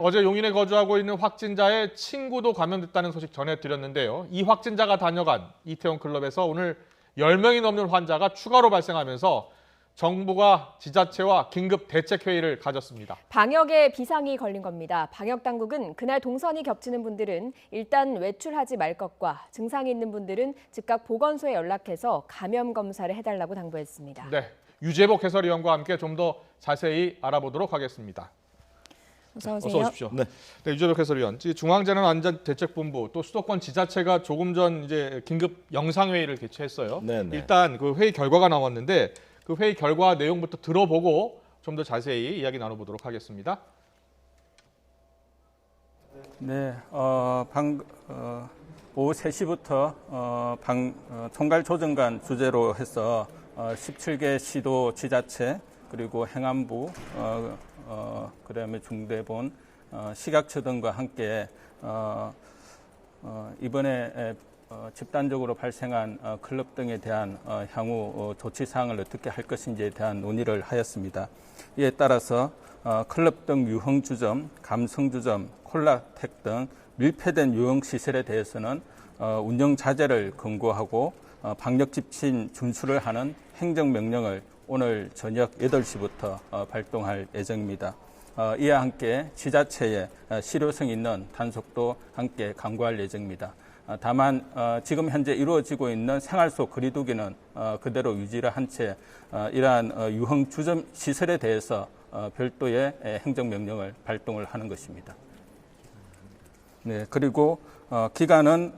어제 용인에 거주하고 있는 확진자의 친구도 감염됐다는 소식 전해드렸는데요. 이 확진자가 다녀간 이태원 클럽에서 오늘 10명이 넘는 환자가 추가로 발생하면서 정부가 지자체와 긴급 대책회의를 가졌습니다. 방역에 비상이 걸린 겁니다. 방역당국은 그날 동선이 겹치는 분들은 일단 외출하지 말 것과 증상이 있는 분들은 즉각 보건소에 연락해서 감염 검사를 해달라고 당부했습니다. 네, 유재복 해설위원과 함께 좀 더 자세히 알아보도록 하겠습니다. 어서 오세요. 어서 오십시오. 네, 유재복 해설위원. 중앙재난안전대책본부 또 수도권 지자체가 조금 전 이제 긴급 영상회의를 개최했어요. 네네. 일단 그 회의 결과가 나왔는데 그 회의 결과 내용부터 들어보고 좀 더 자세히 이야기 나눠보도록 하겠습니다. 네, 오후 3시부터 총괄조정관 주재로 해서 17개 시도 지자체 그리고 행안부, 그다음에 중대본, 식약처 등과 함께 이번에 집단적으로 발생한 클럽 등에 대한 향후 조치 사항을 어떻게 할 것인지에 대한 논의를 하였습니다. 이에 따라서 클럽 등 유흥주점, 감성주점, 콜라텍 등 밀폐된 유흥시설에 대해서는 운영 자제를 권고하고 방역 지침 준수를 하는 행정명령을 오늘 저녁 8시부터 발동할 예정입니다. 이와 함께 지자체에 실효성 있는 단속도 함께 강구할 예정입니다. 다만 지금 현재 이루어지고 있는 생활 속 거리두기는 그대로 유지를 한 채 이러한 유흥 주점 시설에 대해서 별도의 행정명령을 발동을 하는 것입니다. 네, 그리고 기간은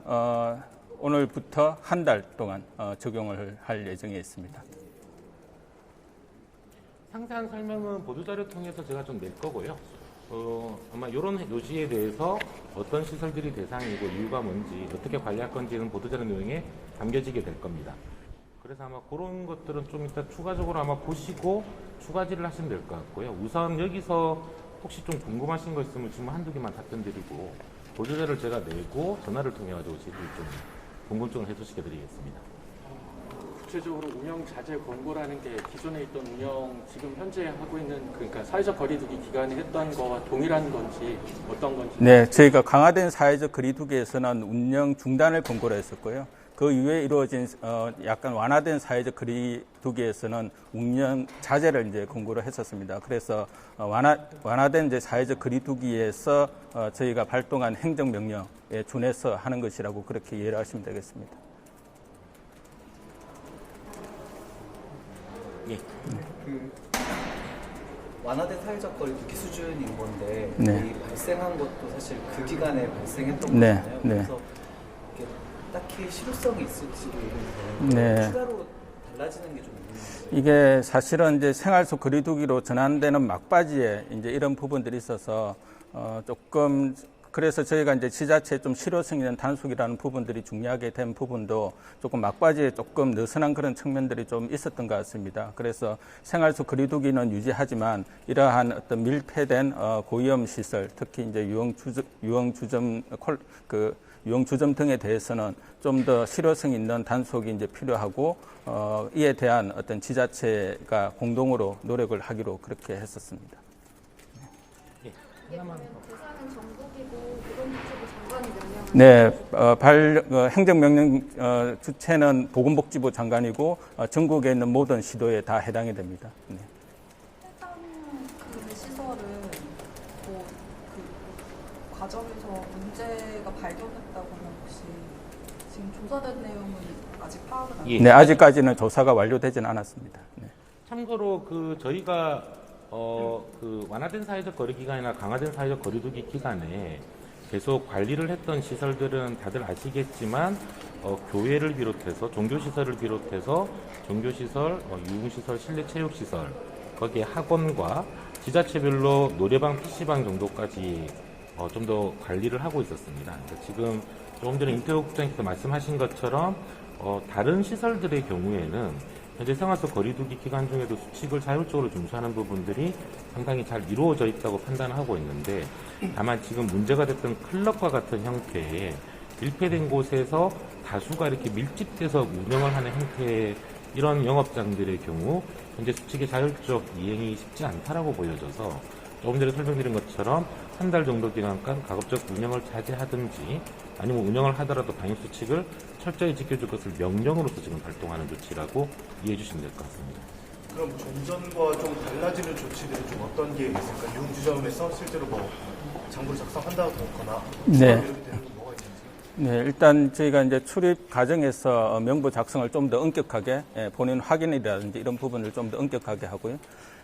오늘부터 한 달 동안 적용을 할 예정에 있습니다. 상세한 설명은 보도자료 통해서 제가 좀 낼 거고요. 아마 이런 요지에 대해서 어떤 시설들이 대상이고 이유가 뭔지 어떻게 관리할 건지는 보도자료 내용에 담겨지게 될 겁니다. 그래서 아마 그런 것들은 좀 이따 추가적으로 아마 보시고 추가질을 하시면 될 것 같고요. 우선 여기서 혹시 좀 궁금하신 거 있으면 질문 한두 개만 답변드리고 보도자료를 제가 내고 전화를 통해 가지고 질문 좀 궁금증을 해주시게 드리겠습니다. 구체적으로 운영 자제 권고라는 게 기존에 있던 운영 지금 현재 하고 있는 그러니까 사회적 거리두기 기간에 했던 거와 동일한 건지 어떤 건지. 네, 저희가 강화된 사회적 거리두기에서는 운영 중단을 권고를 했었고요. 그 이후에 이루어진 약간 완화된 사회적 거리두기에서는 운영 자제를 이제 권고를 했었습니다. 그래서 완화된 이제 사회적 거리두기에서 저희가 발동한 행정명령에 준해서 하는 것이라고 그렇게 이해를 하시면 되겠습니다. 예. 완화된 사회적 거리두기 수준인 건데 네. 이 발생한 것도 사실 그 기간에 발생했던 네. 거잖아요. 네. 그래서 이게 딱히 실효성이 있을지도 네. 추가로 달라지는 게 좀 있는데. 이게 사실은 이제 생활 속 거리두기로 전환되는 막바지에 이제 이런 부분들이 있어서 조금 그래서 저희가 이제 지자체 좀 실효성 있는 단속이라는 부분들이 중요하게 된 부분도 조금 막바지에 조금 느슨한 그런 측면들이 좀 있었던 것 같습니다. 그래서 생활 속 거리두기는 유지하지만 이러한 어떤 밀폐된 고위험 시설, 특히 이제 유흥주점 등에 대해서는 좀 더 실효성 있는 단속이 이제 필요하고 이에 대한 어떤 지자체가 공동으로 노력을 하기로 그렇게 했었습니다. 하나만 더. 대상은 정부기고 보건복지부 장관이 명령한. 네, 행정명령 주체는 보건복지부 장관이고 전국에 있는 모든 시도에 다 해당이 됩니다. 네. 해당 그 시설은 그 과정에서 문제가 발견했다고 하면 혹시 지금 조사된 내용은 아직 파악은 안 예. 네, 아직까지는 조사가 완료되지는 않았습니다. 네. 참고로 저희가 그 완화된 사회적 거리 기간이나 강화된 사회적 거리두기 기간에 계속 관리를 했던 시설들은 다들 아시겠지만 교회를 비롯해서 종교시설을 비롯해서 종교시설, 유흥시설, 실내체육시설, 거기에 학원과 지자체별로 노래방, PC방 정도까지 좀 더 관리를 하고 있었습니다. 그러니까 지금 조금 전에 임태호 국장님께서 말씀하신 것처럼 다른 시설들의 경우에는 현재 생활 속 거리두기 기간 중에도 수칙을 자율적으로 준수하는 부분들이 상당히 잘 이루어져 있다고 판단하고 있는데 다만 지금 문제가 됐던 클럽과 같은 형태의 밀폐된 곳에서 다수가 이렇게 밀집돼서 운영을 하는 형태의 이런 영업장들의 경우 현재 수칙의 자율적 이행이 쉽지 않다라고 보여져서 조금 전에 설명드린 것처럼 한 달 정도 기간간 가급적 운영을 자제하든지 아니면 운영을 하더라도 방역 수칙을 철저히 지켜줄 것을 명령으로서 지금 발동하는 조치라고 이해해 주시면 될 것 같습니다. 그럼 좀 전과 좀 달라지는 조치들은 좀 어떤 게 있을까요? 유흥주점에서 실제로 뭐 장부를 작성한다거나 네. 이렇게 되는 건 뭐가 있는지? 네, 일단 저희가 이제 출입 과정에서 명부 작성을 좀 더 엄격하게 본인 확인이라든지 이런 부분을 좀 더 엄격하게 하고요.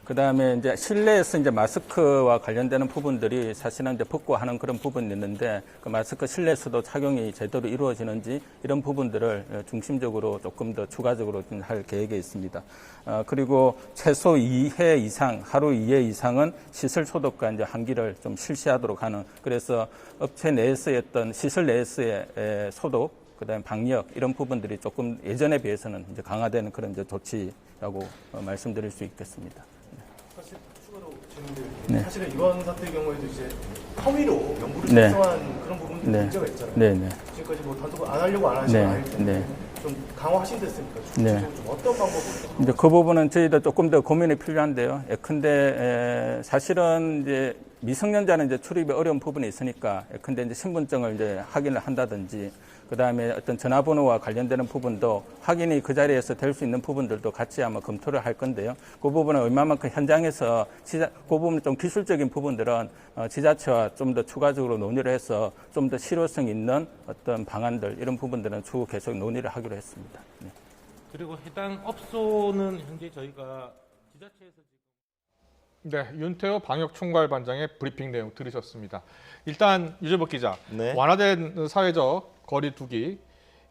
그 다음에 이제 실내에서 이제 마스크와 관련되는 부분들이 사실은 이제 벗고 하는 그런 부분이 있는데 그 마스크 실내에서도 착용이 제대로 이루어지는지 이런 부분들을 중심적으로 조금 더 추가적으로 좀 할 계획에 있습니다. 그리고 최소 2회 이상, 하루 2회 이상은 시설 소독과 이제 환기를 좀 실시하도록 하는 그래서 업체 내에서의 어떤 시설 내에서의 소독, 그다음에 방역 이런 부분들이 조금 예전에 비해서는 이제 강화되는 그런 이제 조치라고 말씀드릴 수 있겠습니다. 사실 추가로 질문드릴 네. 사실은 이번 사태의 경우에도 이제 허위로 명부를 네. 작성한 그런 부분도 네. 문제가 있잖아요. 네, 네. 지금까지 뭐 단속을 안 하려고 안 하시는 네. 건 아닐 텐데 네. 좀 강화하신댔으니까 네. 좀 어떤 방법으로 이제 그 부분은 저희도 조금 더 고민이 필요한데요. 예컨대 사실은 이제 미성년자는 이제 출입이 어려운 부분이 있으니까 예컨대 이제 신분증을 이제 확인을 한다든지 그다음에 어떤 전화번호와 관련되는 부분도 확인이 그 자리에서 될 수 있는 부분들도 같이 아마 검토를 할 건데요. 그 부분은 얼마만큼 현장에서 그 부분 좀 기술적인 부분들은 지자체와 좀 더 추가적으로 논의를 해서 좀 더 실효성 있는 어떤 방안들 이런 부분들은 추후 계속 논의를 하기로 했습니다. 네. 그리고 해당 업소는 현재 저희가 지자체에서 네, 윤태호 방역총괄반장의 브리핑 내용 들으셨습니다. 일단 유재복 기자, 네. 완화된 사회적 거리두기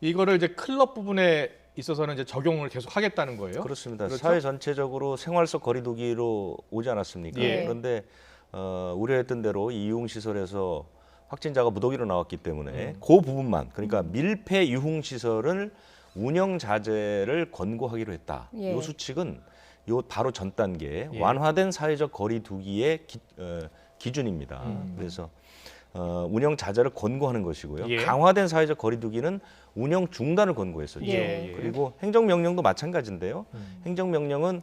이거를 이제 클럽 부분에 있어서는 이제 적용을 계속 하겠다는 거예요. 그렇습니다. 그렇죠? 사회 전체적으로 생활 속 거리두기로 오지 않았습니까? 예. 그런데 우려했던 대로 이유흥시설에서 확진자가 무더기로 나왔기 때문에 그 부분만 그러니까 밀폐 유흥시설을 운영 자제를 권고하기로 했다. 예. 이 수칙은 요 바로 전 단계 예. 완화된 사회적 거리두기의 기준입니다. 그래서 운영 자제를 권고하는 것이고요. 예. 강화된 사회적 거리두기는 운영 중단을 권고했었죠. 예. 그리고 행정명령도 마찬가지인데요. 행정명령은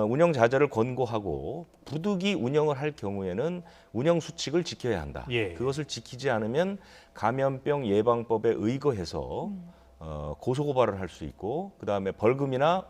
운영 자제를 권고하고 부득이 운영을 할 경우에는 운영 수칙을 지켜야 한다. 예. 그것을 지키지 않으면 감염병 예방법에 의거해서 고소고발을 할 수 있고 그다음에 벌금이나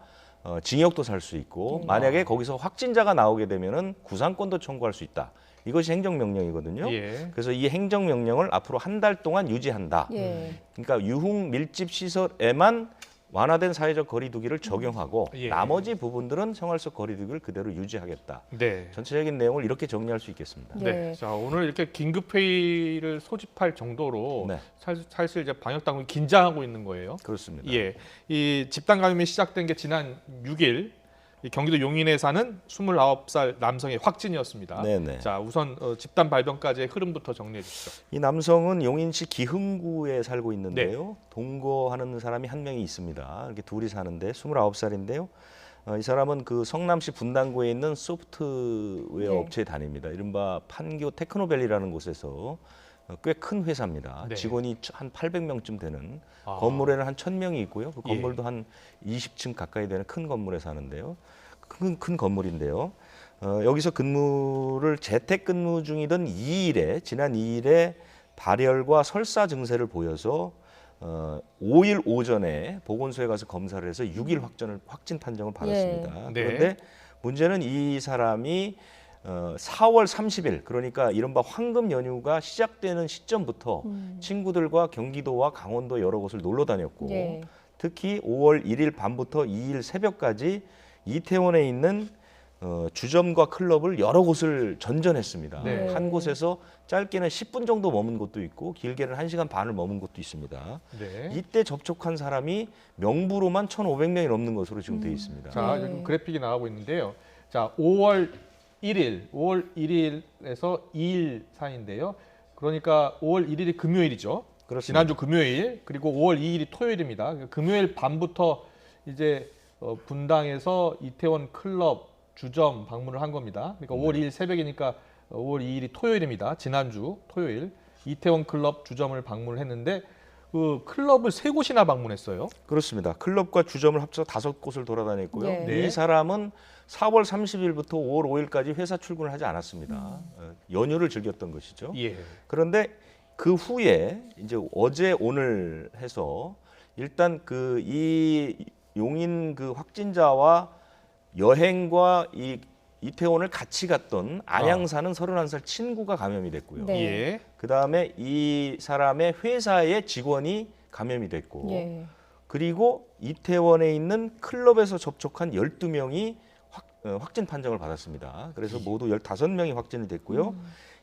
징역도 살 수 있고 만약에 거기서 확진자가 나오게 되면은 구상권도 청구할 수 있다. 이것이 행정명령이거든요. 예. 그래서 이 행정명령을 앞으로 한 달 동안 유지한다. 예. 그러니까 유흥 밀집 시설에만 완화된 사회적 거리두기를 적용하고 예. 나머지 부분들은 생활 속 거리두기를 그대로 유지하겠다. 네. 전체적인 내용을 이렇게 정리할 수 있겠습니다. 네. 네. 자, 오늘 이렇게 긴급 회의를 소집할 정도로 네. 사실 이제 방역 당국이 긴장하고 있는 거예요. 그렇습니다. 예. 이 집단 감염이 시작된 게 지난 6일 이 경기도 용인에 사는 29살 남성의 확진이었습니다. 네네. 자, 우선 집단 발병까지의 흐름부터 정리해 주시죠. 이 남성은 용인시 기흥구에 살고 있는데요. 네. 동거하는 사람이 한 명이 있습니다. 이렇게 둘이 사는데 29살인데요. 이 사람은 그 성남시 분당구에 있는 소프트웨어 네. 업체에 다닙니다. 이른바 판교 테크노밸리라는 곳에서 꽤 큰 회사입니다. 네. 직원이 한 800명쯤 되는 아. 건물에는 한 1000명이 있고요. 그 예. 건물도 한 20층 가까이 되는 큰 건물에 사는데요. 큰 건물인데요. 여기서 근무를 재택근무 중이던 지난 2일에 발열과 설사 증세를 보여서 5일 오전에 보건소에 가서 검사를 해서 6일 확진 판정을 받았습니다. 네. 그런데 문제는 이 사람이 4월 30일 그러니까 이른바 황금 연휴가 시작되는 시점부터 친구들과 경기도와 강원도 여러 곳을 놀러 다녔고 예. 특히 5월 1일 밤부터 2일 새벽까지 이태원에 있는 주점과 클럽을 여러 곳을 전전했습니다. 네. 한 곳에서 짧게는 10분 정도 머문 곳도 있고 길게는 1시간 반을 머문 곳도 있습니다. 네. 이때 접촉한 사람이 명부로만 1,500명이 넘는 것으로 지금 되어 있습니다. 자, 네. 지금 그래픽이 나가고 있는데요. 자, 5월 1일에서 2일 사이인데요. 그러니까 5월 1일이 금요일이죠. 그렇습니다. 지난주 금요일 그리고 5월 2일이 토요일입니다. 그러니까 금요일 밤부터 이제 분당에서 이태원 클럽 주점 방문을 한 겁니다. 그러니까 5월 2일 새벽이니까 5월 2일이 토요일입니다. 지난주 토요일 이태원 클럽 주점을 방문을 했는데 그 클럽을 3곳이나 방문했어요. 그렇습니다. 클럽과 주점을 합쳐 5곳을 돌아다녔고요. 네. 이 사람은 4월 30일부터 5월 5일까지 회사 출근을 하지 않았습니다. 연휴를 즐겼던 것이죠. 예. 그런데 그 후에 이제 어제 오늘 해서 일단 그 이 용인 그 확진자와 여행과 이 이태원을 같이 갔던 안양 사는 31살 친구가 감염이 됐고요. 네. 예. 그다음에 이 사람의 회사의 직원이 감염이 됐고 예. 그리고 이태원에 있는 클럽에서 접촉한 12명이 확진 판정을 받았습니다. 그래서 모두 15명이 확진이 됐고요.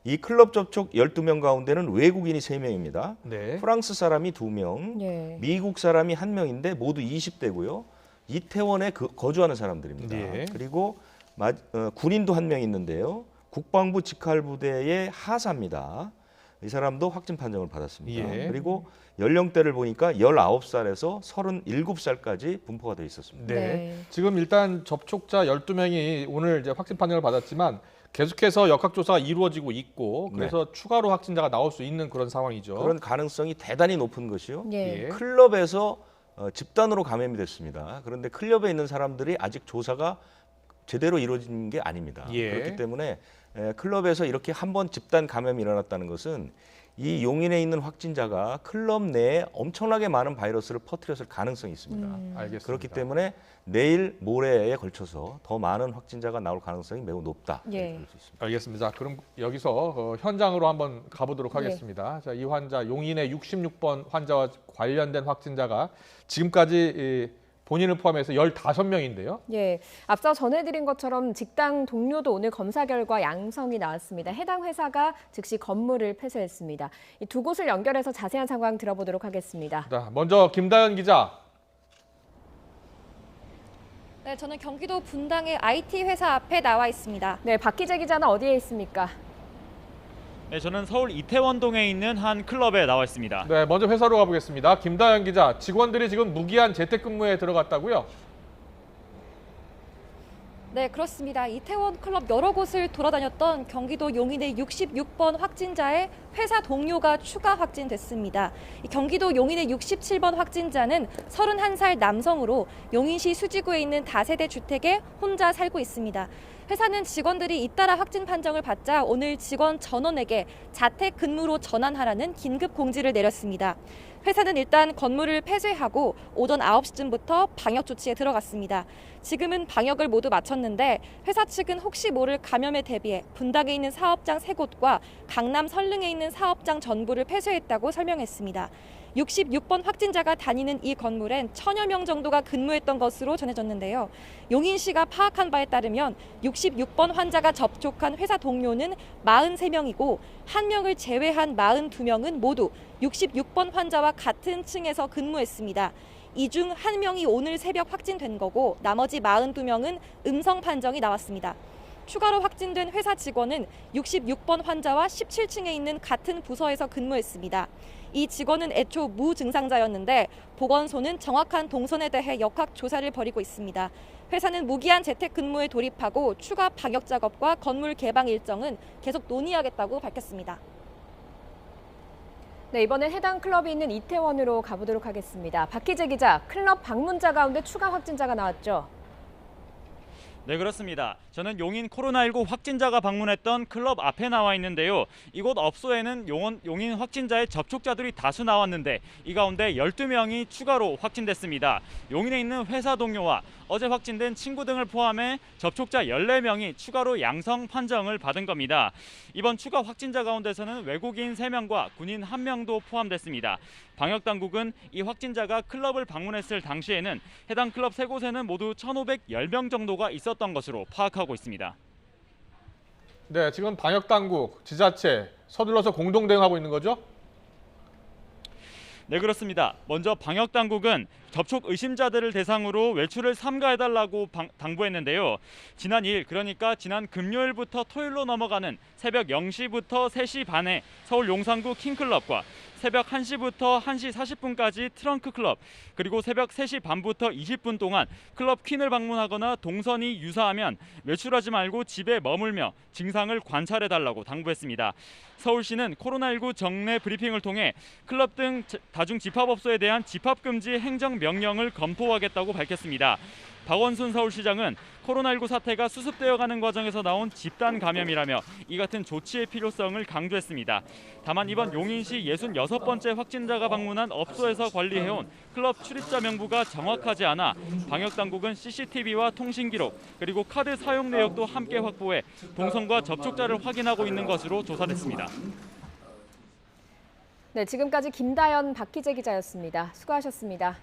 이 클럽 접촉 12명 가운데는 외국인이 3명입니다. 네. 프랑스 사람이 2명, 예. 미국 사람이 1명인데 모두 20대고요. 이태원에 거주하는 사람들입니다. 예. 그리고 군인도 1명 있는데요. 국방부 직할부대의 하사입니다. 이 사람도 확진 판정을 받았습니다. 예. 그리고 연령대를 보니까 19살에서 37살까지 분포가 돼 있었습니다. 네. 네. 지금 일단 접촉자 12명이 오늘 이제 확진 판정을 받았지만 계속해서 역학조사가 이루어지고 있고 그래서 추가로 확진자가 나올 수 있는 그런 상황이죠. 그런 가능성이 대단히 높은 것이요. 예. 예. 클럽에서 집단으로 감염이 됐습니다. 그런데 클럽에 있는 사람들이 아직 조사가 제대로 이루어진 게 아닙니다. 예. 그렇기 때문에 클럽에서 이렇게 한번 집단 감염이 일어났다는 것은 이 용인에 있는 확진자가 클럽 내에 엄청나게 많은 바이러스를 퍼뜨렸을 가능성이 있습니다. 알겠습니다. 그렇기 때문에 내일 모레에 걸쳐서 더 많은 확진자가 나올 가능성이 매우 높다. 예. 이렇게 볼 수 있습니다. 알겠습니다. 그럼 여기서 현장으로 한번 가보도록 하겠습니다. 자, 이 환자 용인의 66번 환자와 관련된 확진자가 지금까지 본인을 포함해서 15명인데요. 예, 앞서 전해드린 것처럼 직장 동료도 오늘 검사 결과 양성이 나왔습니다. 해당 회사가 즉시 건물을 폐쇄했습니다. 이 두 곳을 연결해서 자세한 상황 들어보도록 하겠습니다. 자, 먼저 김다연 기자. 네, 저는 경기도 분당의 IT 회사 앞에 나와 있습니다. 네, 박기재 기자는 어디에 있습니까? 네, 저는 서울 이태원동에 있는 한 클럽에 나와 있습니다. 네, 먼저 회사로 가보겠습니다. 김다연 기자, 직원들이 지금 무기한 재택근무에 들어갔다고요? 네, 그렇습니다. 이태원 클럽 여러 곳을 돌아다녔던 경기도 용인의 66번 확진자의 회사 동료가 추가 확진됐습니다. 경기도 용인의 67번 확진자는 31살 남성으로 용인시 수지구에 있는 다세대 주택에 혼자 살고 있습니다. 회사는 직원들이 잇따라 확진 판정을 받자 오늘 직원 전원에게 자택 근무로 전환하라는 긴급 공지를 내렸습니다. 회사는 일단 건물을 폐쇄하고 오전 9시쯤부터 방역 조치에 들어갔습니다. 지금은 방역을 모두 마쳤는데 회사 측은 혹시 모를 감염에 대비해 분당에 있는 사업장 3곳과 강남 설릉에 있는 사업장 전부를 폐쇄했다고 설명했습니다. 66번 확진자가 다니는 이 건물엔 1000여 명 정도가 근무했던 것으로 전해졌는데요. 용인시가 파악한 바에 따르면 66번 환자가 접촉한 회사 동료는 43명이고 1명을 제외한 42명은 모두 66번 환자와 같은 층에서 근무했습니다. 이 중 1명이 오늘 새벽 확진된 거고 나머지 42명은 음성 판정이 나왔습니다. 추가로 확진된 회사 직원은 66번 환자와 17층에 있는 같은 부서에서 근무했습니다. 이 직원은 애초 무증상자였는데 보건소는 정확한 동선에 대해 역학 조사를 벌이고 있습니다. 회사는 무기한 재택근무에 돌입하고 추가 방역 작업과 건물 개방 일정은 계속 논의하겠다고 밝혔습니다. 네, 이번엔 해당 클럽이 있는 이태원으로 가보도록 하겠습니다. 박기재 기자, 클럽 방문자 가운데 추가 확진자가 나왔죠? 네, 그렇습니다. 저는 용인 코로나19 확진자가 방문했던 클럽 앞에 나와 있는데요. 이곳 업소에는 용인 확진자의 접촉자들이 다수 나왔는데 이 가운데 12명이 추가로 확진됐습니다. 용인에 있는 회사 동료와 어제 확진된 친구 등을 포함해 접촉자 14명이 추가로 양성 판정을 받은 겁니다. 이번 추가 확진자 가운데서는 외국인 3명과 군인 1명도 포함됐습니다. 방역당국은 이 확진자가 클럽을 방문했을 당시에는 해당 클럽 3곳에는 모두 1,510명 정도가 있었던 것으로 파악하고 있습니다. 네, 지금 방역당국, 지자체 서둘러서 공동 대응하고 있는 거죠? 네, 그렇습니다. 먼저 방역당국은 접촉 의심자들을 대상으로 외출을 삼가해달라고 당부했는데요. 지난 2일, 그러니까 지난 금요일부터 토요일로 넘어가는 새벽 0시부터 3시 반에 서울 용산구 킹클럽과 새벽 1시부터 1시 40분까지 트렁크 클럽, 그리고 새벽 3시 반부터 20분 동안 클럽 퀸을 방문하거나 동선이 유사하면 외출하지 말고 집에 머물며 증상을 관찰해달라고 당부했습니다. 서울시는 코로나19 정례 브리핑을 통해 클럽 등 다중 집합업소에 대한 집합금지 행정명령을 검토하겠다고 밝혔습니다. 박원순 서울시장은 코로나19 사태가 수습되어가는 과정에서 나온 집단 감염이라며 이 같은 조치의 필요성을 강조했습니다. 다만 이번 용인시 66번째 확진자가 방문한 업소에서 관리해온 클럽 출입자 명부가 정확하지 않아 방역당국은 CCTV와 통신기록 그리고 카드 사용 내역도 함께 확보해 동선과 접촉자를 확인하고 있는 것으로 조사됐습니다. 네, 지금까지 김다연, 박희재 기자였습니다. 수고하셨습니다.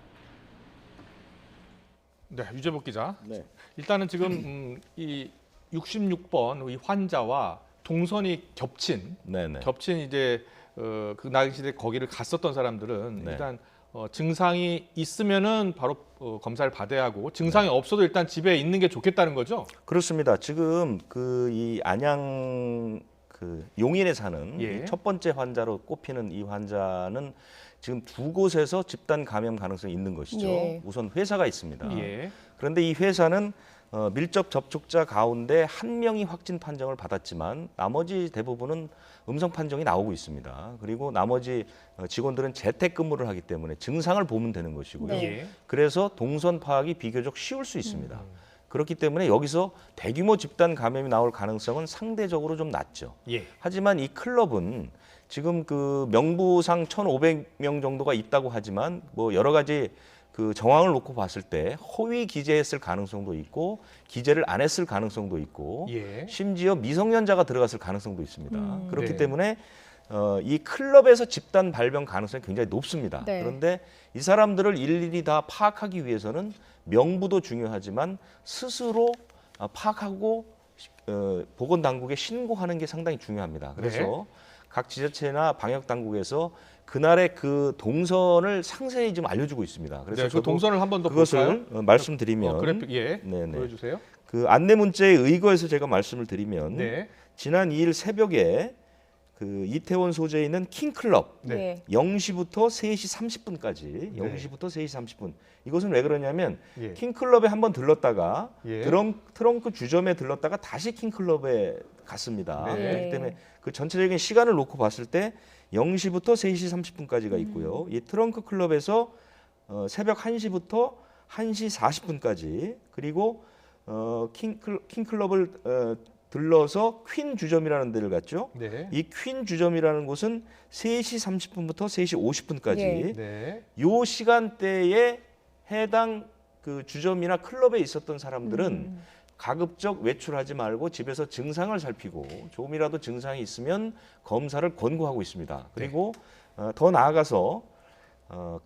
네, 유재복 기자. 네. 일단은 지금 이 66번 이 환자와 동선이 겹친 이제 그 당시에 거기를 갔었던 사람들은 네. 일단 증상이 있으면은 바로 검사를 받아야 하고 증상이 없어도 일단 집에 있는 게 좋겠다는 거죠? 그렇습니다. 지금 그 이 안양 그 용인에 사는 예. 첫 번째 환자로 꼽히는 이 환자는 지금 두 곳에서 집단 감염 가능성이 있는 것이죠. 예. 우선 회사가 있습니다. 예. 그런데 이 회사는 밀접 접촉자 가운데 한 명이 확진 판정을 받았지만 나머지 대부분은 음성 판정이 나오고 있습니다. 그리고 나머지 직원들은 재택근무를 하기 때문에 증상을 보면 되는 것이고요. 네. 그래서 동선 파악이 비교적 쉬울 수 있습니다. 그렇기 때문에 여기서 대규모 집단 감염이 나올 가능성은 상대적으로 좀 낮죠. 예. 하지만 이 클럽은 지금 그 명부상 1,500명 정도가 있다고 하지만 뭐 여러 가지 그 정황을 놓고 봤을 때 허위 기재했을 가능성도 있고 기재를 안 했을 가능성도 있고 예. 심지어 미성년자가 들어갔을 가능성도 있습니다. 그렇기 네. 때문에 이 클럽에서 집단 발병 가능성이 굉장히 높습니다. 네. 그런데 이 사람들을 일일이 다 파악하기 위해서는 명부도 중요하지만 스스로 파악하고 보건당국에 신고하는 게 상당히 중요합니다. 그래서 네. 각 지자체나 방역당국에서 그날의 그 동선을 상세히 좀 알려주고 있습니다. 그래서 네, 그 저도 동선을 한 번 더 그것을 볼까요? 말씀드리면 그래픽 예. 네네. 보여주세요. 그 안내 문자에 의거해서 제가 말씀을 드리면 네. 지난 2일 새벽에 그 이태원 소재에 있는 킹클럽 네. 0시부터 3시 30분까지 0시부터 3시 30분 이것은 왜 그러냐면 예. 킹클럽에 한번 들렀다가 예. 트렁크 주점에 들렀다가 다시 킹클럽에 갔습니다. 네. 그렇기 때문에 그 전체적인 시간을 놓고 봤을 때 0시부터 3시 30분까지가 있고요. 이 트렁크 클럽에서 새벽 1시부터 1시 40분까지 그리고 킹클럽을 들러서 퀸 주점이라는 데를 갔죠. 네. 이 퀸 주점이라는 곳은 3시 30분부터 3시 50분까지 예. 네. 요 시간대에 해당 그 주점이나 클럽에 있었던 사람들은 가급적 외출하지 말고 집에서 증상을 살피고 조금이라도 증상이 있으면 검사를 권고하고 있습니다. 그리고 더 나아가서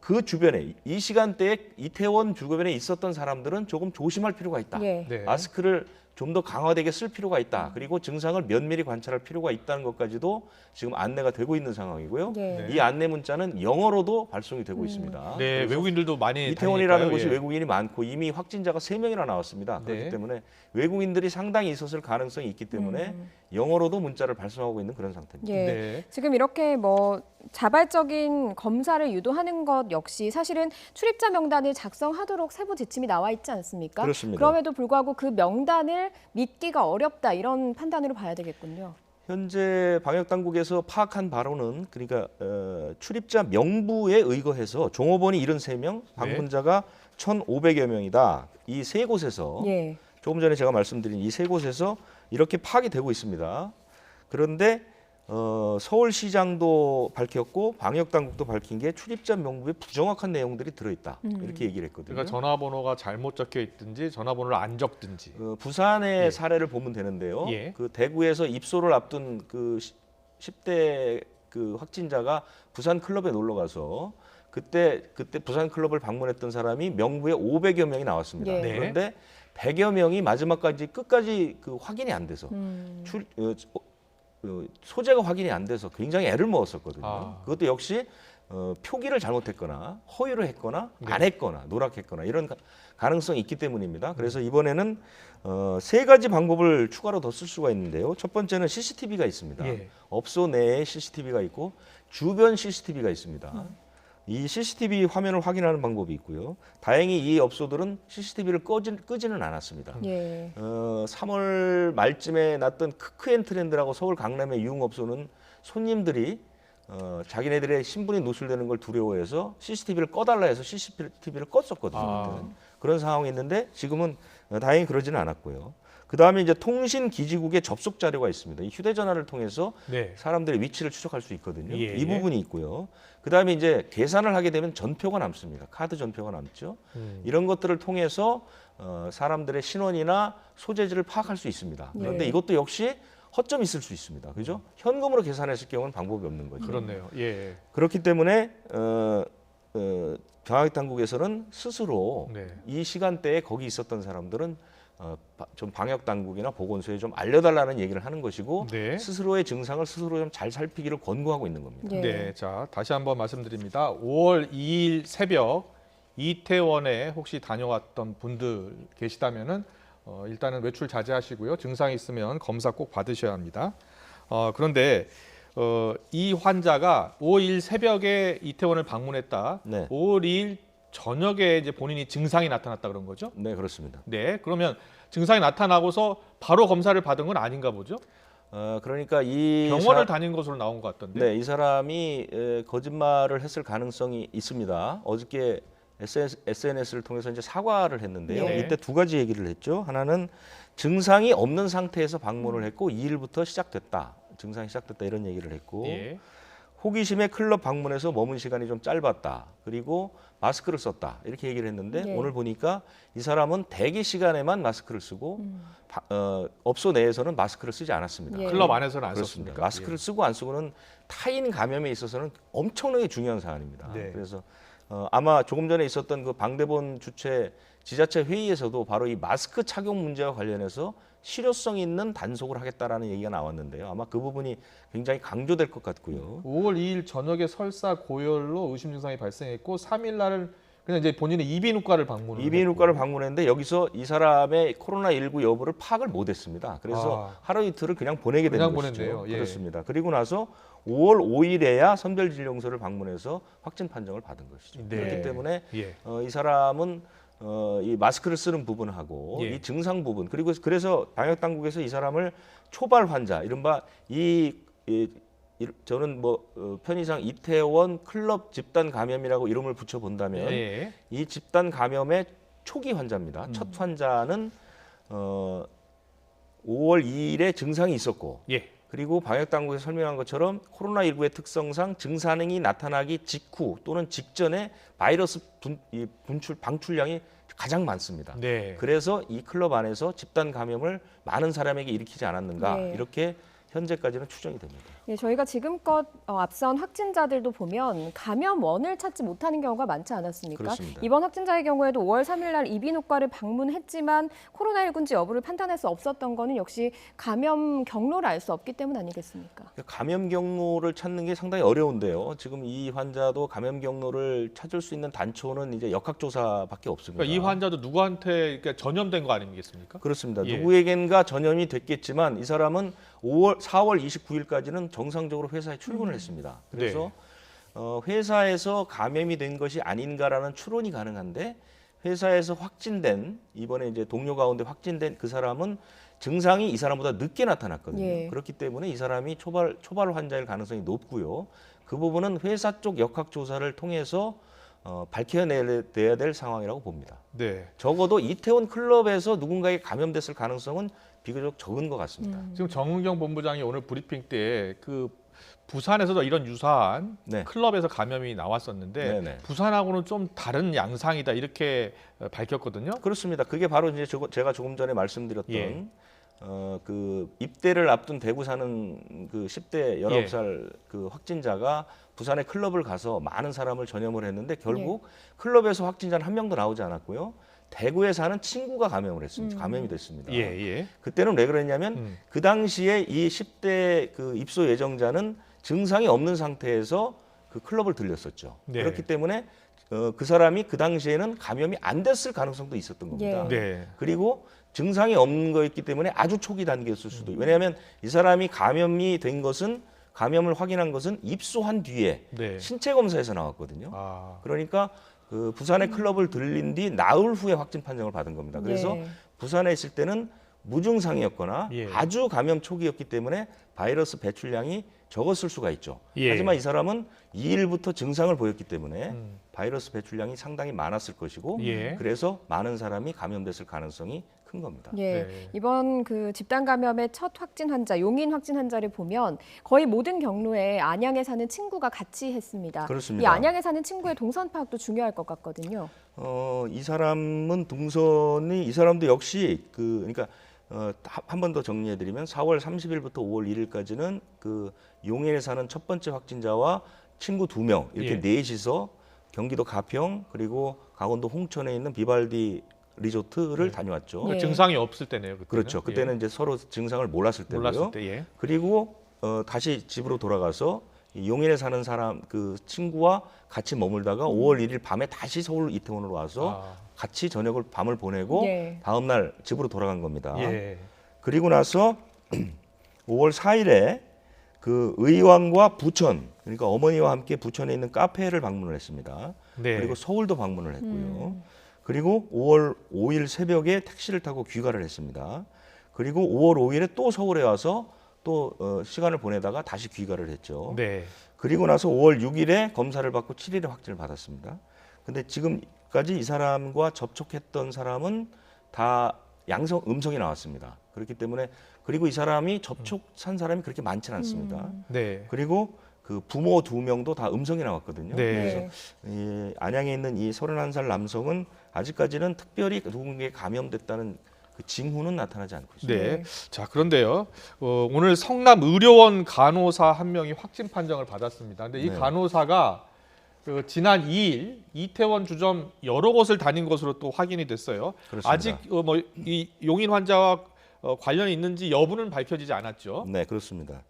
그 주변에 이 시간대에 이태원 주변에 있었던 사람들은 조금 조심할 필요가 있다. 예. 네. 마스크를 좀 더 강화되게 쓸 필요가 있다. 그리고 증상을 면밀히 관찰할 필요가 있다는 것까지도 지금 안내가 되고 있는 상황이고요. 네. 이 안내 문자는 영어로도 발송이 되고 있습니다. 네, 그래서 외국인들도 많이 이태원이라는 다니니까요. 곳이 예. 외국인이 많고 이미 확진자가 3명이나 나왔습니다. 그렇기 네. 때문에 외국인들이 상당히 있었을 가능성이 있기 때문에 영어로도 문자를 발송하고 있는 그런 상태입니다. 예. 네. 지금 이렇게 뭐 자발적인 검사를 유도하는 것 역시 사실은 출입자 명단을 작성하도록 세부 지침이 나와 있지 않습니까? 그렇습니다. 그럼에도 불구하고 그 명단을 믿기가 어렵다 이런 판단으로 봐야 되겠군요. 현재 방역당국에서 파악한 바로는 그러니까 출입자 명부에 의거해서 종업원이 73명, 방문자가 1,500여 명이다. 이 세 곳에서 예. 조금 전에 제가 말씀드린 이 세 곳에서 이렇게 파악이 되고 있습니다. 그런데 서울시장도 밝혔고 방역당국도 밝힌 게 출입자 명부에 부정확한 내용들이 들어있다. 이렇게 얘기를 했거든요. 그러니까 전화번호가 잘못 적혀 있든지 전화번호를 안 적든지. 부산의 예. 사례를 보면 되는데요. 예. 그 대구에서 입소를 앞둔 그 10대 그 확진자가 부산 클럽에 놀러 가서 그때 부산 클럽을 방문했던 사람이 명부에 500여 명이 나왔습니다. 예. 네. 그런데 100여 명이 마지막까지 끝까지 그 확인이 안 돼서 소재가 확인이 안 돼서 굉장히 애를 먹었었거든요. 아. 그것도 역시 표기를 잘못했거나 허위를 했거나 네. 안 했거나 누락했거나 이런 가능성이 있기 때문입니다. 그래서 이번에는 세 가지 방법을 추가로 더 쓸 수가 있는데요. 첫 번째는 CCTV가 있습니다. 예. 업소 내에 CCTV가 있고 주변 CCTV가 있습니다. 이 CCTV 화면을 확인하는 방법이 있고요. 다행히 이 업소들은 CCTV를 끄지는 않았습니다. 예. 3월 말쯤에 났던 크크앤 트렌드라고 서울 강남의 유흥업소는 손님들이 자기네들의 신분이 노출되는 걸 두려워해서 CCTV를 꺼달라 해서 CCTV를 껐었거든요. 그런 상황이 있는데 지금은 다행히 그러지는 않았고요. 그 다음에 이제 통신 기지국의 접속 자료가 있습니다. 이 휴대전화를 통해서 네. 사람들의 위치를 추적할 수 있거든요. 예, 이 부분이 있고요. 그 다음에 이제 계산을 하게 되면 전표가 남습니다. 카드 전표가 남죠. 이런 것들을 통해서 사람들의 신원이나 소재지를 파악할 수 있습니다. 그런데 예. 이것도 역시 허점이 있을 수 있습니다. 그죠? 현금으로 계산했을 경우는 방법이 없는 거죠. 그렇네요. 예. 그렇기 때문에 방역당국에서는 스스로 네. 이 시간대에 거기 있었던 사람들은 좀 방역당국이나 보건소에 좀 알려달라는 얘기를 하는 것이고 네. 스스로의 증상을 스스로 좀 잘 살피기를 권고하고 있는 겁니다. 예. 네, 자 다시 한번 말씀드립니다. 5월 2일 새벽 이태원에 혹시 다녀왔던 분들 계시다면은 일단은 외출 자제하시고요. 증상이 있으면 검사 꼭 받으셔야 합니다. 그런데 이 환자가 5월 2일 새벽에 이태원을 방문했다. 네. 5월 2일 저녁에 이제 본인이 증상이 나타났다 그런 거죠? 네, 그렇습니다. 네, 그러면 증상이 나타나고서 바로 검사를 받은 건 아닌가 보죠? 그러니까 이 병원을 다닌 것으로 나온 것 같던데. 네, 이 사람이 거짓말을 했을 가능성이 있습니다. 어저께 SNS를 통해서 이제 사과를 했는데요. 네. 이때 두 가지 얘기를 했죠. 하나는 증상이 없는 상태에서 방문을 했고 2일부터 시작됐다. 증상이 시작됐다 이런 얘기를 했고 예. 호기심에 클럽 방문해서 머문 시간이 좀 짧았다. 그리고 마스크를 썼다. 이렇게 얘기를 했는데 네. 오늘 보니까 이 사람은 대기 시간에만 마스크를 쓰고 업소 내에서는 마스크를 쓰지 않았습니다. 예. 클럽 안에서는 안 그렇습니다. 썼습니까? 마스크를 쓰고 안 쓰고는 타인 감염에 있어서는 엄청나게 중요한 사안입니다. 네. 그래서 아마 조금 전에 있었던 그 방대본 주최 지자체 회의에서도 바로 이 마스크 착용 문제와 관련해서 실효성 있는 단속을 하겠다라는 얘기가 나왔는데요. 아마 그 부분이 굉장히 강조될 것 같고요. 5월 2일 저녁에 설사 고열로 의심 증상이 발생했고 3일 날은 그냥 이제 본인의 이비인후과를 방문을 이비인후과를 했고. 방문했는데 여기서 이 사람의 코로나19 여부를 파악을 못했습니다. 그래서 하루 이틀을 그냥 보내게 된 그냥 것이죠. 보냈네요. 예. 그렇습니다. 그리고 나서 5월 5일에야 선별진료소를 방문해서 확진 판정을 받은 것이죠. 네. 그렇기 때문에 예. 이 사람은 이 마스크를 쓰는 부분하고 예. 이 증상 부분 그리고 그래서 방역 당국에서 이 사람을 초발 환자 이른바 저는 편의상 이태원 클럽 집단 감염이라고 이름을 붙여 본다면 예. 이 집단 감염의 초기 환자입니다. 첫 환자는 5월 2일에 증상이 있었고 예. 그리고 방역당국에서 설명한 것처럼 코로나19의 특성상 증상이 나타나기 직후 또는 직전에 바이러스 방출량이 가장 많습니다. 네. 그래서 이 클럽 안에서 집단 감염을 많은 사람에게 일으키지 않았는가 네. 이렇게 현재까지는 추정이 됩니다. 예, 저희가 지금껏 앞선 확진자들도 보면 감염원을 찾지 못하는 경우가 많지 않았습니까? 그렇습니다. 이번 확진자의 경우에도 5월 3일 날 이비인후과를 방문했지만 코로나19인지 여부를 판단할 수 없었던 거는 역시 감염 경로를 알 수 없기 때문 아니겠습니까? 감염 경로를 찾는 게 상당히 어려운데요. 지금 이 환자도 감염 경로를 찾을 수 있는 단초는 이제 역학조사밖에 없습니다. 그러니까 이 환자도 누구한테 전염된 거 아니겠습니까? 그렇습니다. 예. 누구에겐가 전염이 됐겠지만 이 사람은 4월 29일까지는 정상적으로 회사에 출근을 했습니다. 그래서 회사에서 감염이 된 것이 아닌가라는 추론이 가능한데 회사에서 확진된 이번에 이제 동료 가운데 확진된 그 사람은 증상이 이 사람보다 늦게 나타났거든요. 예. 그렇기 때문에 이 사람이 초발 환자일 가능성이 높고요. 그 부분은 회사 쪽 역학조사를 통해서 밝혀내야 될 상황이라고 봅니다. 네. 적어도 이태원 클럽에서 누군가에게 감염됐을 가능성은 비교적 적은 것 같습니다. 지금 정은경 본부장이 오늘 브리핑 때 그 부산에서도 이런 유사한 네. 클럽에서 감염이 나왔었는데 네네. 부산하고는 좀 다른 양상이다 이렇게 밝혔거든요. 그렇습니다. 그게 바로 이제 제가 조금 전에 말씀드렸던 예. 그 입대를 앞둔 대구 사는 그 10대 19살 그 확진자가 부산의 클럽을 가서 많은 사람을 전염을 했는데 결국 클럽에서 확진자는 한 명도 나오지 않았고요. 대구에 사는 친구가 감염을 했습니다. 감염이 됐습니다. 예, 예. 그때는 왜 그랬냐면 그 당시에 이 10대 그 입소 예정자는 증상이 없는 상태에서 그 클럽을 들렸었죠. 네. 그렇기 때문에 그 사람이 그 당시에는 감염이 안 됐을 가능성도 있었던 겁니다. 예. 네. 그리고 증상이 없는 거였기 때문에 아주 초기 단계였을 수도 있고, 왜냐하면 이 사람이 감염이 된 것은, 감염을 확인한 것은 입소한 뒤에 네. 신체 검사에서 나왔거든요. 아. 그러니까 그 부산의 클럽을 들린 뒤 나흘 후에 확진 판정을 받은 겁니다. 그래서 예. 부산에 있을 때는 무증상이었거나 예. 아주 감염 초기였기 때문에 바이러스 배출량이 적었을 수가 있죠. 예. 하지만 이 사람은 2일부터 증상을 보였기 때문에 바이러스 배출량이 상당히 많았을 것이고, 예. 그래서 많은 사람이 감염됐을 가능성이 큰 겁니다. 예, 네. 이번 그 집단 감염의 첫 확진 환자, 용인 확진 환자를 보면 거의 모든 경로에 안양에 사는 친구가 같이 했습니다. 그렇습니다. 이 안양에 사는 친구의 동선 파악도 중요할 것 같거든요. 이 사람은 동선이, 이 사람도 역시 그러니까 한 번 더 정리해드리면 4월 30일부터 5월 1일까지는 그 용인에 사는 첫 번째 확진자와 친구 2명 이렇게 예. 넷이서 경기도 가평 그리고 강원도 홍천에 있는 비발디 리조트를 다녀왔죠. 예. 증상이 없을 때네요. 그때는. 그렇죠. 그때는 이제 서로 증상을 몰랐을 때고요. 몰랐을 때. 예. 그리고 다시 집으로 돌아가서 이 용인에 사는 사람 그 친구와 같이 머물다가 5월 1일 밤에 다시 서울 이태원으로 와서 같이 저녁을 밤을 보내고 예. 다음 날 집으로 돌아간 겁니다. 예. 그리고 나서 5월 4일에 그 의왕과 부천, 그러니까 어머니와 함께 부천에 있는 카페를 방문을 했습니다. 네. 그리고 서울도 방문을 했고요. 그리고 5월 5일 새벽에 택시를 타고 귀가를 했습니다. 그리고 5월 5일에 또 서울에 와서 또 시간을 보내다가 다시 귀가를 했죠. 네. 그리고 나서 5월 6일에 검사를 받고 7일에 확진을 받았습니다. 근데 지금까지 이 사람과 접촉했던 사람은 다 음성이 나왔습니다. 그렇기 때문에, 그리고 이 사람이 접촉한 사람이 그렇게 많지는 않습니다. 네. 그리고 그 부모 2명도 다 음성이 나왔거든요. 네. 그래서 이 안양에 있는 이 31살 남성은 아직까지는 특별히 누군가에 감염됐다는 그 징후는 나타나지 않고 있습니다. 네. 자, 그런데요. 오늘 성남 의료원 간호사 한 명이 확진 판정을 받았습니다. 근데 이 네. 간호사가 그 지난 2일 이태원 주점 여러 곳을 다닌 것으로 또 확인이 됐어요. 그렇습니다. 아직 뭐 이 용인 환자와 관련이 있는지 여부는 밝혀지지 않았죠. 네, 그렇습니다.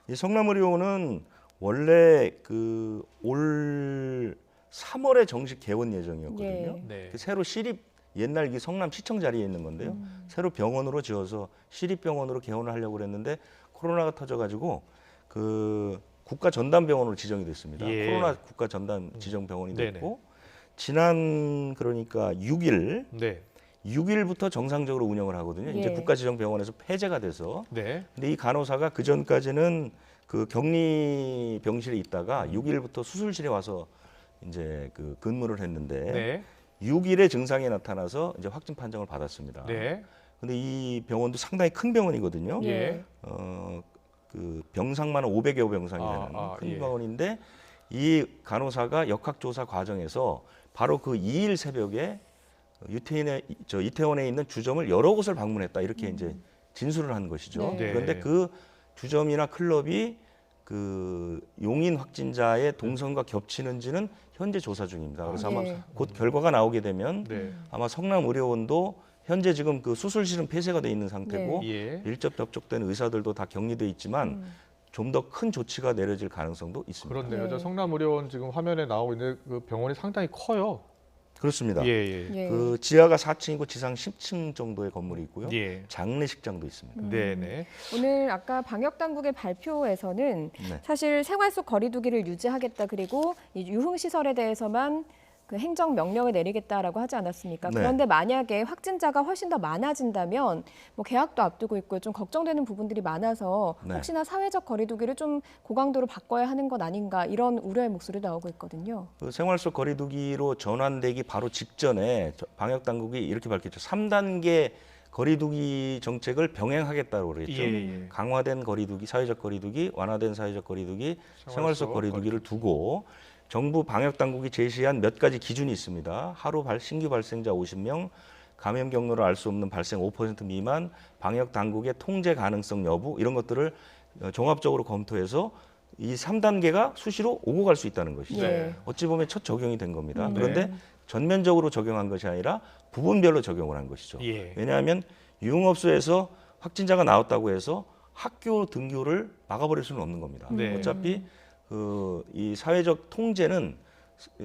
이 성남의료원은 원래 그 올 3월에 정식 개원 예정이었거든요. 예. 네. 그 새로 시립, 옛날 이 성남시청 자리에 있는 건데요. 새로 병원으로 지어서 시립병원으로 개원을 하려고 그랬는데 코로나가 터져가지고 그 국가 전담병원으로 지정이 됐습니다. 예. 코로나 국가 전담 지정 병원이 네네. 됐고, 지난 그러니까 6일 네. 6일부터 정상적으로 운영을 하거든요. 이제 예. 국가 지정 병원에서 폐재가 돼서. 네. 근데 이 간호사가 그 전까지는 그 격리 병실에 있다가 6일부터 수술실에 와서 이제 그 근무를 했는데 네. 6일에 증상이 나타나서 이제 확진 판정을 받았습니다. 네. 근데 이 병원도 상당히 큰 병원이거든요. 예. 그 병상만 500여 병상이 되는 큰 예. 병원인데, 이 간호사가 역학조사 과정에서 바로 그 2일 새벽에 이태원에 있는 주점을 여러 곳을 방문했다, 이렇게 이제 진술을 한 것이죠. 네. 그런데 그 주점이나 클럽이 그 용인 확진자의 동선과 겹치는지는 현재 조사 중입니다. 그래서 아마 예. 곧 결과가 나오게 되면 네. 아마 성남의료원도 현재 지금 그 수술실은 폐쇄가 돼 있는 상태고 예. 밀접 접촉된 의사들도 다 격리돼 있지만 좀 더 큰 조치가 내려질 가능성도 있습니다. 그렇네요. 네. 저 성남의료원 지금 화면에 나오고 있는 그 병원이 상당히 커요. 그렇습니다. 예, 예. 예. 그 지하가 4층이고 지상 10층 정도의 건물이 있고요. 예. 장례식장도 있습니다. 네, 네. 오늘 아까 방역당국의 발표에서는 네. 사실 생활 속 거리두기를 유지하겠다, 그리고 이 유흥시설에 대해서만 그 행정 명령을 내리겠다라고 하지 않았습니까? 네. 그런데 만약에 확진자가 훨씬 더 많아진다면 뭐 개학도 앞두고 있고 좀 걱정되는 부분들이 많아서 네. 혹시나 사회적 거리두기를 좀 고강도로 바꿔야 하는 것 아닌가, 이런 우려의 목소리도 나오고 있거든요. 그 생활 속 거리두기로 전환되기 바로 직전에 방역 당국이 이렇게 밝혔죠. 3단계 거리두기 정책을 병행하겠다고 그랬죠. 예, 예. 강화된 거리두기, 사회적 거리두기, 완화된 사회적 거리두기, 생활 속 거리두기를 두고 정부 방역 당국이 제시한 몇 가지 기준이 있습니다. 하루 신규 발생자 50명, 감염 경로를 알 수 없는 발생 5% 미만, 방역 당국의 통제 가능성 여부, 이런 것들을 종합적으로 검토해서 이 3단계가 수시로 오고 갈 수 있다는 것이죠. 예. 어찌 보면 첫 적용이 된 겁니다. 그런데 전면적으로 적용한 것이 아니라 부분별로 적용을 한 것이죠. 예. 왜냐하면 유흥업소에서 확진자가 나왔다고 해서 학교 등교를 막아버릴 수는 없는 겁니다. 네. 어차피 이 사회적 통제는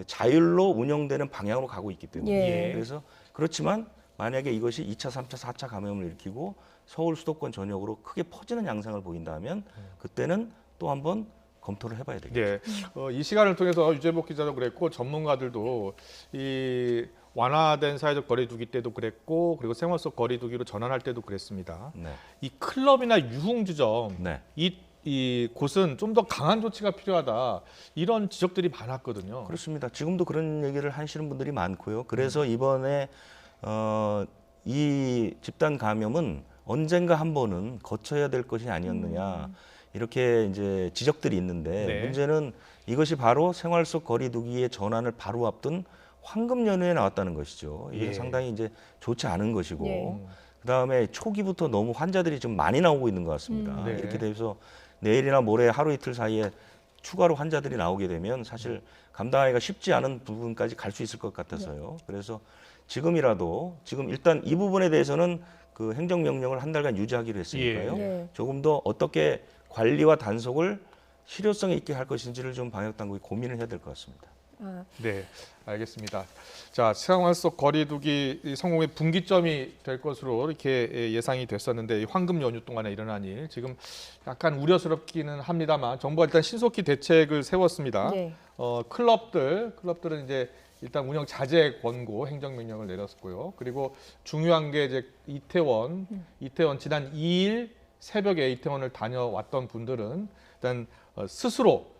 자율로 운영되는 방향으로 가고 있기 때문에 예. 그래서 그렇지만 만약에 이것이 2차, 3차, 4차 감염을 일으키고 서울 수도권 전역으로 크게 퍼지는 양상을 보인다면 그때는 또 한번 검토를 해봐야 되겠죠. 네. 이 시간을 통해서 유재복 기자도 그랬고 전문가들도 이 완화된 사회적 거리두기 때도 그랬고 그리고 생활 속 거리두기로 전환할 때도 그랬습니다. 네. 이 클럽이나 유흥주점 네. 이 곳은 좀 더 강한 조치가 필요하다 이런 지적들이 많았거든요. 그렇습니다. 지금도 그런 얘기를 하시는 분들이 많고요. 그래서 이번에 이 집단 감염은 언젠가 한 번은 거쳐야 될 것이 아니었느냐 이렇게 이제 지적들이 있는데 네. 문제는 이것이 바로 생활 속 거리두기의 전환을 바로 앞둔 황금 연휴에 나왔다는 것이죠. 이게 예. 상당히 이제 좋지 않은 것이고 예. 그다음에 초기부터 너무 환자들이 좀 많이 나오고 있는 것 같습니다. 네. 이렇게 돼서 내일이나 모레 하루 이틀 사이에 추가로 환자들이 나오게 되면 사실 감당하기가 쉽지 않은 부분까지 갈 수 있을 것 같아서요. 그래서 지금이라도 지금 일단 이 부분에 대해서는 그 행정명령을 한 달간 유지하기로 했으니까요. 예. 조금 더 어떻게 관리와 단속을 실효성 있게 할 것인지를 좀 방역당국이 고민을 해야 될 것 같습니다. 네, 알겠습니다. 자, 생활 속 거리두기 성공의 분기점이 될 것으로 이렇게 예상이 됐었는데 이 황금 연휴 동안에 일어난 일 지금 약간 우려스럽기는 합니다만 정부가 일단 신속히 대책을 세웠습니다. 네. 클럽들은 이제 일단 운영 자제 권고 행정명령을 내렸고요. 그리고 중요한 게 이제 이태원 지난 2일 새벽에 이태원을 다녀왔던 분들은 일단 스스로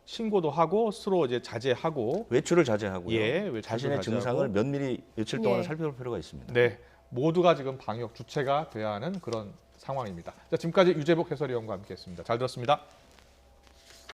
신고도 하고 스스로 이제 자제하고 외출을 자제하고요. 예, 외출도 자신의 자제하고. 증상을 면밀히 며칠 동안 예. 살펴볼 필요가 있습니다. 네, 모두가 지금 방역 주체가 돼야 하는 그런 상황입니다. 자, 지금까지 유재복 해설위원과 함께했습니다. 잘 들었습니다.